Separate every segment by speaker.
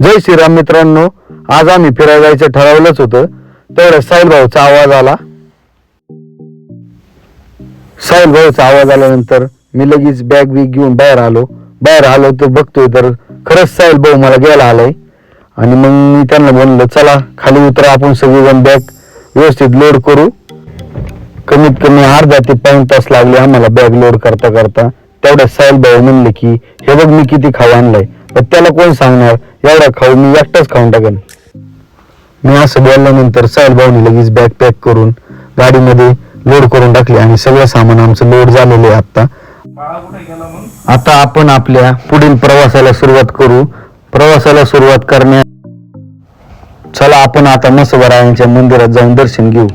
Speaker 1: जय श्रीराम मित्रांनो, आज आम्ही फिरायला जायचं ठरवलंच होतं. तेवढ्या साहिल भाऊचा आवाज आला. साहिल भाऊचा आवाज आल्यानंतर मी लगेच बॅग बिग घेऊन बाहेर आलो तर बघतोय तर खरंच साहिल भाऊ मला घ्यायला आलाय. आणि मग मी त्यांना म्हणलं चला खाली उतरा, आपण सगळेजण बॅग व्यवस्थित लोड करू. कमीत कमी अर्धा ते पाऊण तास लागले आम्हाला बॅग लोड करता करता. तेवढ्या साहिल भाऊ म्हणले की हे बघ मी किती खाऊ आणलाय, पण त्याला कोण सांगणार एवढा खाऊ मी एकटाच खाऊन टाकेन. मी असं बोलल्यानंतर साहिल भाऊनी लगेच बॅग पॅक करून गाडीमध्ये लोड करून टाकली आणि सगळं सामान आमचं लोड झालेलं आहे. आता आपण आपल्या पुढील प्रवासाला सुरुवात करू. प्रवासाला सुरुवात करण्या चला आपण आता म्हसोबारायांच्या मंदिरात जाऊन दर्शन घेऊ.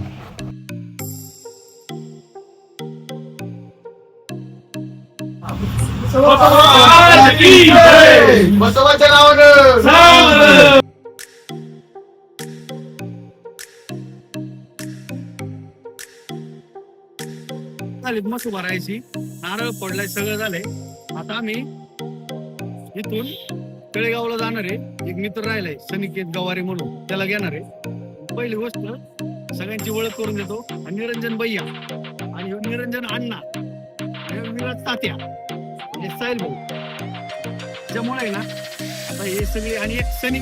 Speaker 2: मस्त भरायची, नारळ पडलाय, सगळं झालंय. आता आम्ही इथून तळेगावला जाणार आहे. एक मित्र राहिलाय सनिकेत गवारी म्हणून, त्याला घेणार आहे. पहिली गोष्ट सगळ्यांची ओळख करून देतो. निरंजन भैया आणि निरंजन अण्णा आणि विराज तात्या म्हणजे साहिल भाऊ. त्यामुळे ना आता हे सगळे आणि एक सनी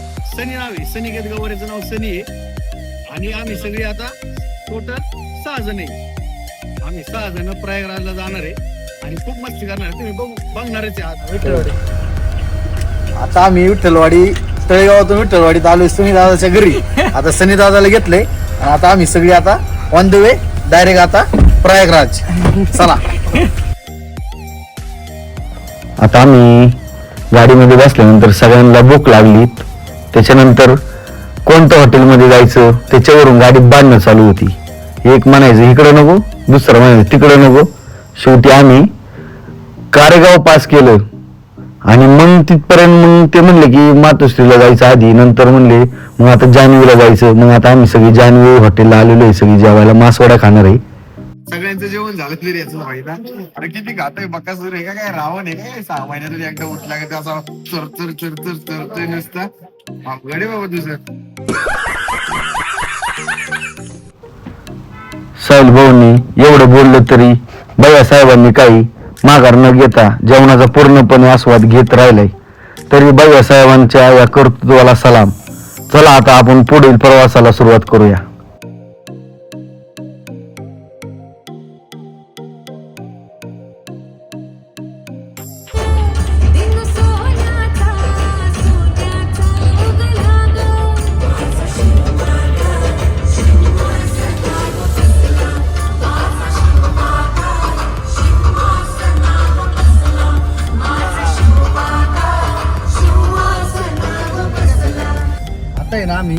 Speaker 2: नाव आहे, सनिकेत गवारीचं नाव सनी आहे. आणि आम्ही सगळे आता टोटल 6 जण आहे. आम्ही 6 जण प्रयागराजला जाणार आहे आणि खूप मस्ती करणार आहे. तुम्ही बघणारच आहे. विठ्ठलवाडी
Speaker 3: आता आम्ही विठ्ठलवाडी तळेगावातून विठ्ठलवाडीत आलोय सनी दादाच्या घरी. आता सनी दादाला घेतलंय आणि आता आम्ही सगळी आता ऑन द वे डायरेक्ट आता प्रयागराज. चला
Speaker 1: आता आम्ही गाडीमध्ये बसल्यानंतर सगळ्यांना भूक लागली. त्याच्यानंतर कोणत्या हॉटेलमध्ये जायचं त्याच्यावरून गाडीत बांधणं चालू होती. एक म्हणायचं इकडे नको, दुसरं म्हणायचं तिकडे नको. शेवटी आम्ही कारेगाव पास केलं आणि मग तिथपर्यंत मग ते म्हणले की मातोश्रीला जायचं आधी, नंतर म्हणले मग आता जान्हवीला जायचं. मग आता आम्ही सगळी जान्हवी हॉटेलला आलेलो आहे, सगळी जेवायला मासवडा खाणार आहे.
Speaker 4: सगळ्यांचं जेवण झालं तरी याचं माहिती अरे किती खातोय बकासूर आहे का काय, रावण आहे काय, 6 महिन्यातून एकदा उठला का असा चरतोय नुसता. गडे बाबा दुसरं
Speaker 1: साहिल भाऊंनी एवढं बोललं तरी भैया साहेबांनी काही माघार न घेता जेवणाचा पूर्णपणे आस्वाद घेत राहिलाय. तरी भैया साहेबांच्या या कर्तृत्वाला सलाम. चला आता आपण पुढील प्रवासाला सुरुवात करूया.
Speaker 3: आता आहे ना आम्ही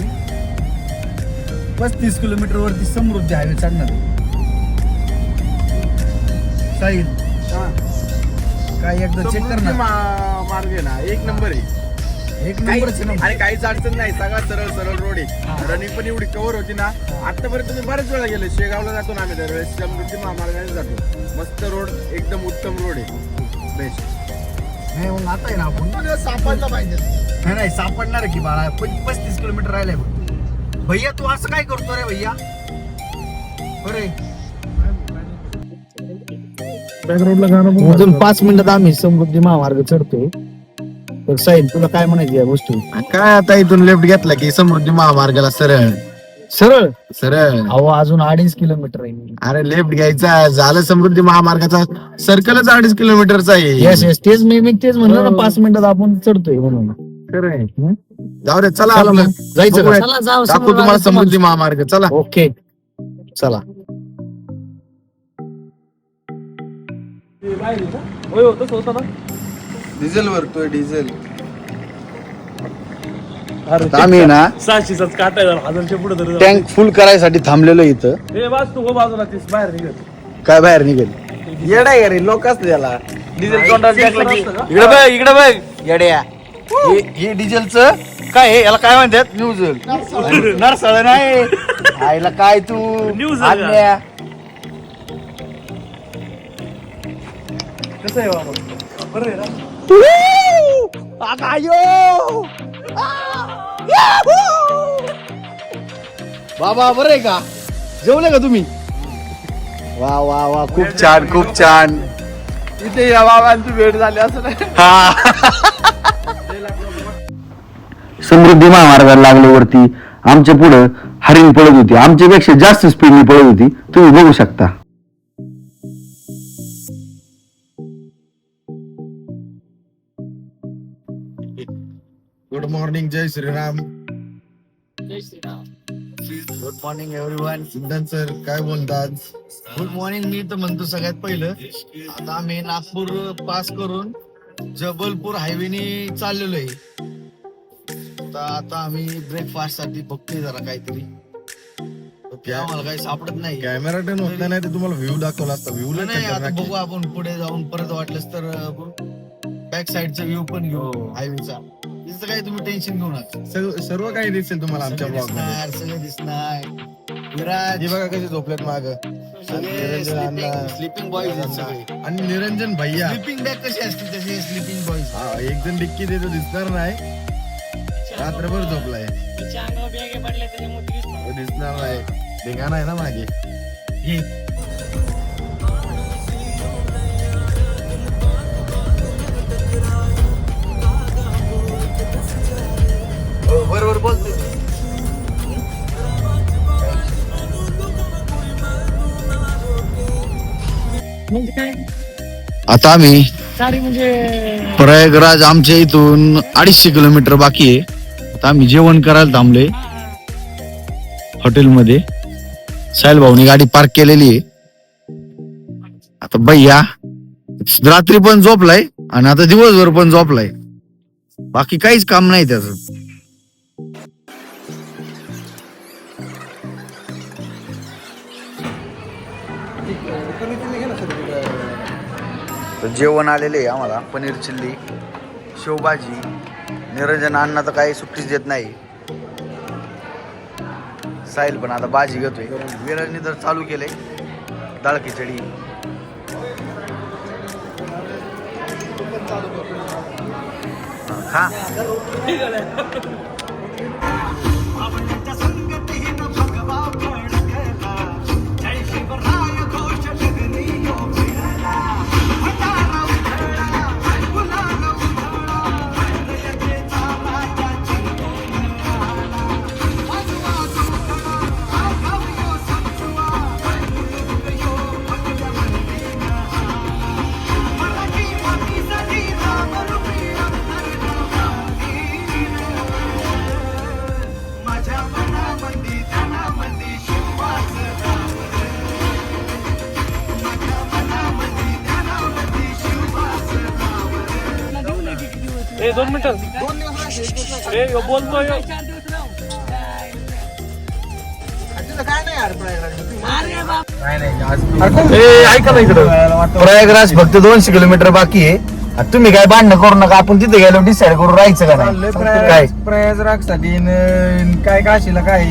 Speaker 3: 35 किलोमीटर वरती समृद्धी हायवे चढणार आहे. साहिल काय एकदा चेक कर ना.
Speaker 4: मार्ग आहे ना, एक नंबर आहे.
Speaker 3: एक नंबर
Speaker 4: आणि काहीच अडचण नाही, सगळा सरळ रोड आहे. रनिंग पण एवढी कव्हर होती ना. आतापर्यंत तुम्ही बरेच वेळा गेले. शेगावला जातो ना आम्ही दरवेळेस, समृद्धी महामार्गाने जातो. मस्त रोड, एकदम उत्तम रोड आहे, बेस्ट.
Speaker 3: नाही मग आता आहे ना आपण
Speaker 4: सापडला पाहिजे.
Speaker 3: नाही सापडणार की बाळा. 35 किलोमीटर राहिलाय भैया. तू असं काय करतो रे भैया? बरे
Speaker 2: अजून 5 मिनिटात आम्ही समृद्धी महामार्ग चढतोय. तर साहिल तुला काय म्हणायचं या गोष्टी?
Speaker 4: काय आता इथून लेफ्ट घेतला की समृद्धी महामार्गाला सरळ
Speaker 2: सरळ
Speaker 4: सरळ.
Speaker 2: अहो अजून 2.5 किलोमीटर आहे.
Speaker 4: अरे लेफ्ट घ्यायचा, झालं समृद्धी महामार्गाचा सर्कलच 2.5 किलोमीटरचा आहे.
Speaker 2: येस येस, तेच मी तेच म्हणलं ना, 5 मिनिटात आपण चढतोय म्हणून.
Speaker 4: जाऊ दे, चला
Speaker 2: चला
Speaker 4: आपलं
Speaker 2: मग, जायचं का?
Speaker 4: बघूया. दाखवू तुम्हाला समृद्धी महामार्ग. चला
Speaker 2: ओके चला.
Speaker 4: डिझेल भरतोय, डिझेल.
Speaker 3: आम्ही ना
Speaker 5: 600च काटायला 1000च्या पुढे तर
Speaker 3: टँक फुल करायसाठी थांबलेलो इथं.
Speaker 5: हे वाच तू बाजूला तीस बाहेर निघत.
Speaker 3: काय बाहेर निघेल
Speaker 4: येडा रे लोक असते त्याला.
Speaker 5: डिझेल तोंडात टाकलं की
Speaker 3: इकडे बघ येड्या. हे डिझेलचं काय आहे, याला काय म्हणतात? न्यूझल. नरसळ नाही आईला काय तू
Speaker 5: न्यूझल.
Speaker 3: आणल्या.
Speaker 5: कसं आहे बाबा? बरं आहे ना?
Speaker 3: आता बाबा बरं आहे का? जेवले का तुम्ही? वा वा वा खूप छान खूप छान.
Speaker 5: इथे या बाबांची भेट झाली असं नाही.
Speaker 1: समृद्धी महामार्गाला लागल्यावरती आमच्या पुढं हरिण पळत होती, आमच्यापेक्षा जास्त स्पीडने पळत होती, तुम्ही बघू शकता.
Speaker 4: गुड मॉर्निंग, जय Shriram.
Speaker 3: Good morning everyone.
Speaker 4: Siddhant sir काय बोलतात?
Speaker 3: Good morning. मी तर म्हणतो सगळ्यात पहिलं आता आम्ही नागपूर पास करून जबलपूर हायवेने चाललेलो आहे. तर आता आम्ही ब्रेकफास्ट साठी बघतोय जरा काहीतरी, तर ते आम्हाला काही सापडत नाही.
Speaker 4: कॅमेरा टर्न होत नाही तर तुम्हाला व्ह्यू दाखवला असता. व्ह्यू
Speaker 3: नाही आता बघू आपण पुढे जाऊन परत वाटलंच तर बॅक साईडचा व्ह्यू पण घेऊ हायवेचा. तिचं काही तुम्ही टेन्शन घेऊ नका.
Speaker 4: सर्व काही दिसेल तुम्हाला आमच्या ब्लॉग मध्ये.
Speaker 3: सगळं दिसणार. विराज
Speaker 4: हे बघा कसे झोपलेत माग. निरंजन अण्णा
Speaker 3: स्लिपिंग बॉईज सगळे.
Speaker 4: आणि निरंजन भैया.
Speaker 3: स्लिपिंग बॅग कशी असते तसे स्लिपिंग बॉईज.
Speaker 4: हा, एक जण डिक्की देतो दिसणार नाही, रात्रभर झोपलाय. दिसणार नाही, धिंगाणा आहे ना मागे.
Speaker 3: बरोबर बोलतोय. आता आम्ही प्रयागराज आमच्या इथून 250 किलोमीटर बाकी आहे. आता आम्ही जेवण करायला थांबलोय हॉटेलमध्ये. साहिल भाऊनी गाडी पार्क केलेली आहे. आता भैया रात्री पण झोपलाय आणि आता दिवसभर पण झोपलाय. बाकी काहीच काम नाही त्याचं. जेवण आलेले आहे आम्हाला. पनीर चिल्ली, शेवभाजी. निरंजन अण्णा तर काही सुट्टीच देत नाही. साहिल पण आता भाजी घेतोय. विराजने तर चालू केलंय डाळ खिचडी. खा.
Speaker 5: ए 2 मिनिटं. ए ह्यो बोलतोय ह्यो. ऐका ना इकडं.
Speaker 3: प्रयागराज फक्त 200 किलोमीटर बाकी आहे. आता तुम्ही काय भांडणं करू नका. आपण तिथे गेलो डिसाईड करून राहायचं का नाही. काय
Speaker 4: प्रयागराज साठी काय काशीला काय?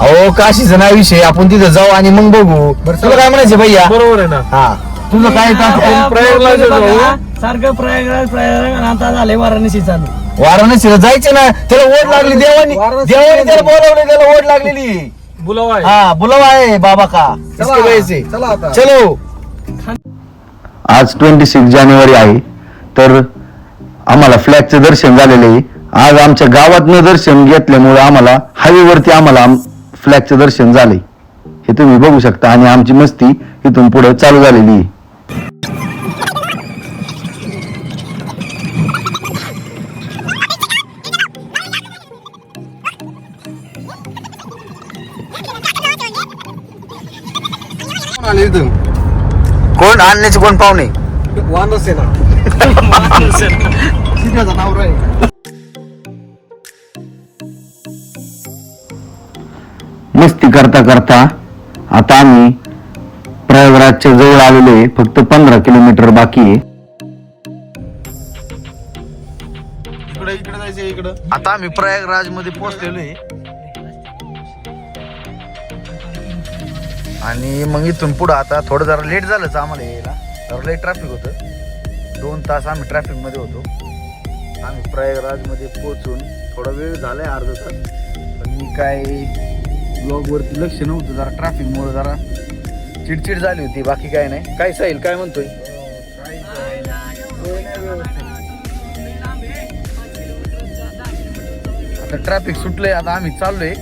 Speaker 3: अहो काशीचं नाही विषय. आपण तिथे जाऊ आणि मग बघू. तुला काय म्हणायचं भैया?
Speaker 5: बरोबर आहे ना.
Speaker 3: हा तुझं काय
Speaker 5: प्रयागराज
Speaker 6: सारखं प्रयागराज आणि आता झाले वाराणसी चालू.
Speaker 3: वाराणसीला जायचं ना. त्याला ओढ लागली देवानी. देवानी त्याला बोलावले. त्याला ओढ लागलेली.
Speaker 5: बोलावा आहे.
Speaker 3: हा बुलावा आहे बाबा का. इसके वजह से. चलो.
Speaker 1: आज 26 जानेवारी आहे, तर आम्हाला फ्लॅगचं दर्शन झालेलं आहे. आज आमच्या गावातनं दर्शन घेतल्यामुळे आम्हाला हायवेवरती आम्हाला फ्लॅगचं दर्शन झालंय, हे तुम्ही बघू शकता. आणि आमची मस्ती इथून पुढे चालू झालेली आहे.
Speaker 3: कोण आणण्याचे कोण पाहुणे?
Speaker 1: मस्ती करता करता आता आम्ही प्रयागराजच्या जवळ आलेलो आहे. फक्त 15 किलोमीटर बाकी आहे.
Speaker 4: इकडे जायचं इकडं.
Speaker 3: आता आम्ही प्रयागराज मध्ये पोहोचलेलो आहे. आणि मग इथून पुढं आता थोडं जरा लेट झालंच आम्हाला यायला. जरा लेट ट्रॅफिक होतं. 2 तास आम्ही ट्रॅफिक मध्ये होतो. आम्ही प्रयागराज मध्ये पोहोचून थोडा वेळ झालाय, अर्धा तास. पण मी काय ब्लॉग वरती लक्ष नव्हतं, जरा ट्रॅफिक मुळे जरा चिडचिड झाली होती, बाकी काय नाही. काय साहिल काय म्हणतोय? आता ट्रॅफिक सुटलंय, आता आम्ही चाललोय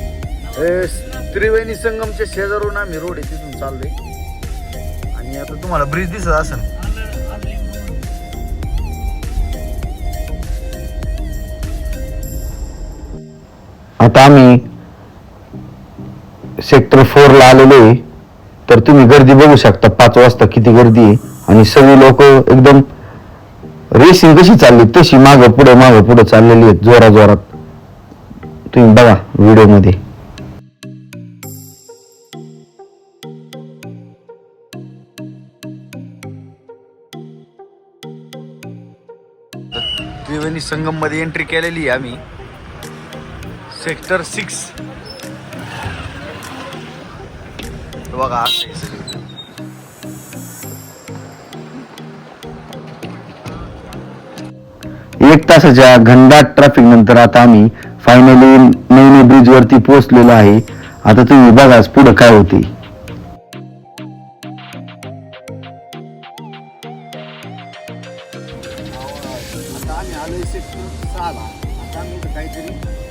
Speaker 3: त्रिवेणी संगमच्या शेजारून आम्ही रोड आहे तिथून चाललोय. आणि आता तुम्हाला ब्रिज दिसत असेल.
Speaker 1: आता आम्ही सेक्टर 4 ला आलेलो आहे. तर तुम्ही गर्दी बघू शकता 5 वाजता किती गर्दी आहे. आणि सगळी लोक एकदम रेसिंग कशी चालली तशी मागं पुढे चाललेली आहेत जोरात. तुम्ही बघा व्हिडिओ मध्ये.
Speaker 3: त्रिवेणी संगम मध्ये एंट्री केलेली आहे आम्ही. सेक्टर 6 बघा.
Speaker 1: 1 तासाच्या घनदाट ट्रॅफिक नंतर आता आम्ही फायनली नवनी ब्रिज वरती पोहोचलेलो आहे. आता तुम्ही बघाच पुढे काय होते.
Speaker 3: आता आम्ही आलोय सेक्टर 6 ला. आता आम्ही इथं काहीतरी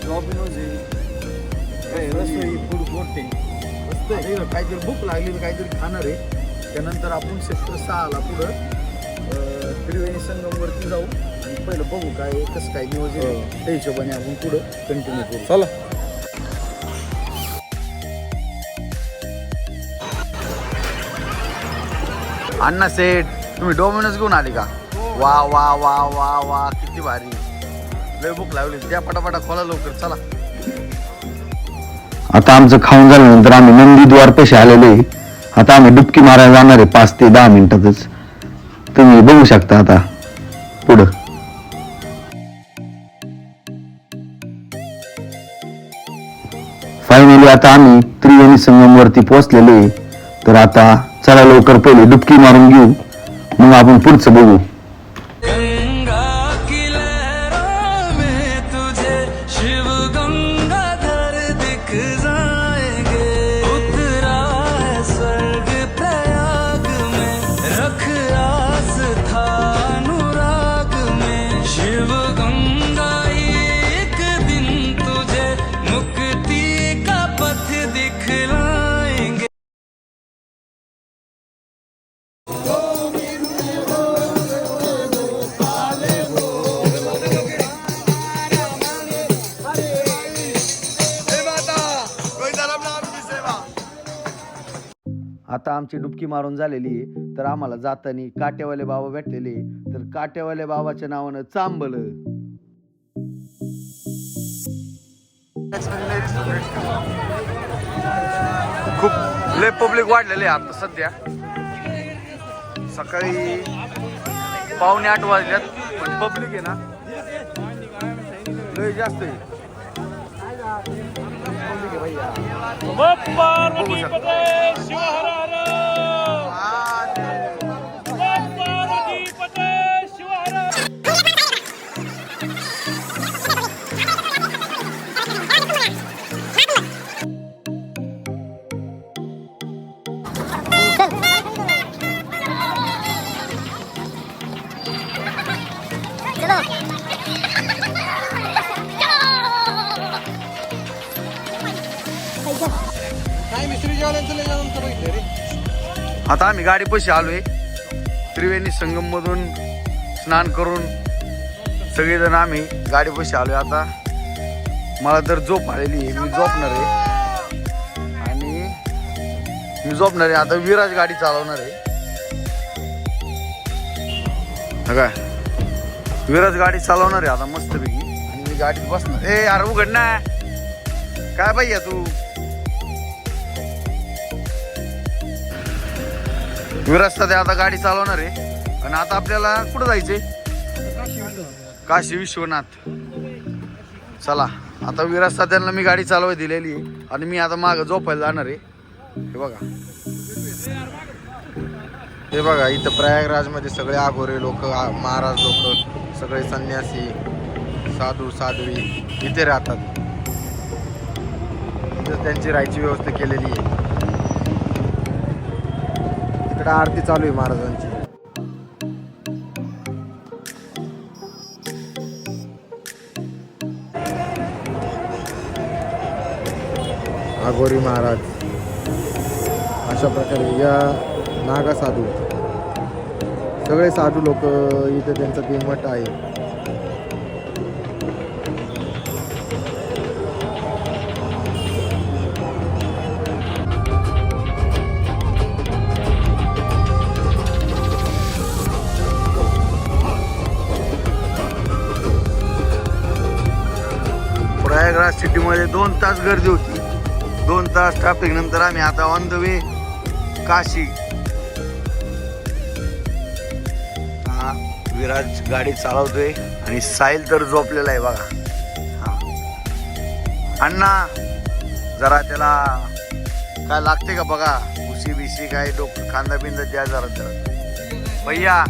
Speaker 3: डॉमिनोज आहे, रसोई फूड कोर्ट आहे, काहीतरी भूक लागली तर काहीतरी खाणार आहे. त्यानंतर आपण सेक्टर 6 ला पुढं त्रिवेणी संगम वरती जाऊ आणि पहिलं बघू काय कसं काय नियोजन आहे. त्या हिशोबाने आपण पुढं कंटिन्यू करू. चला. अण्णा सेठ तुम्ही डोमिनोज घेऊन आले का? वा वा वा वा वा किती भारी. लय भूक लागली, त्या पटापटा खोला लवकर. चला.
Speaker 1: आता आमचं खाऊन झाल्यानंतर आम्ही नंदीद्वार पेशी आलेलो आहे. आता आम्ही डुबकी मारायला जाणार आहे 5 ते 10 मिनिटातच. तुम्ही बघू शकता आता पुढं. फायनली आता आम्ही त्रिवेणी संगम वरती पोहोचलेलो आहे. तर आता चला लवकर पहिले डुबकी मारून घेऊ, मग आपण पुढचं बघू.
Speaker 3: आता आमची डुबकी मारून झालेली आहे. तर आम्हाला जाताना काटेवाले बाबा भेटलेले. तर काटेवाले बाबाच्या नावानं चांबलं. खूप लय पब्लिक वाढलेले आता सध्या. सकाळी 7:45 वाजल्यात, पण पब्लिक आहे ना लय जास्त आहे. आता आम्ही गाडी पैसे आलोय. त्रिवेणी संगम मधून स्नान करून सगळेजण आम्ही गाडी पैसे आलोय. आता मला तर झोप आलेली आहे, मी झोपणार आहे. आता विराज गाडी चालवणार आहे. काय विराज गाडी चालवणार आहे आता मस्तपैकी. आणि मी गाडीत बसणार. ए यार उघड ना, काय भैया तू? विराज सध्या आता गाडी चालवणार आहे. आणि आता आपल्याला कुठं जायचंय? काशी विश्वनाथ. चला. आता विराज सध्याला मी गाडी चालवाय दिलेली आहे आणि मी आता मागं झोपायला जाणार आहे.
Speaker 4: हे बघा इथं प्रयागराज मध्ये सगळे आघोरे लोक, महाराज लोक, सगळे संन्यासी, साधू साध्वी इथे राहतात. इथं त्यांची राहायची व्यवस्था केलेली आहे. इकडे आरती चालू आहे महाराजांची. अघोरी महाराज अशा प्रकारे या नागा साधू सगळे साधू लोक इथे त्यांचा ते मठ आहे.
Speaker 1: प्रयागराज सिटीमध्ये 2 तास गर्दी होती. 2 तास ट्रॅफिक नंतर आम्ही आता ऑन द वे काशी. हा विराज गाडी चालवतोय आणि साहिल तर झोपलेला आहे बघा. हा अण्णा जरा त्याला काय लागते का बघा, उशी बिशी काय डोकं कांदा बिंदा द्या जरा त्याला भैया.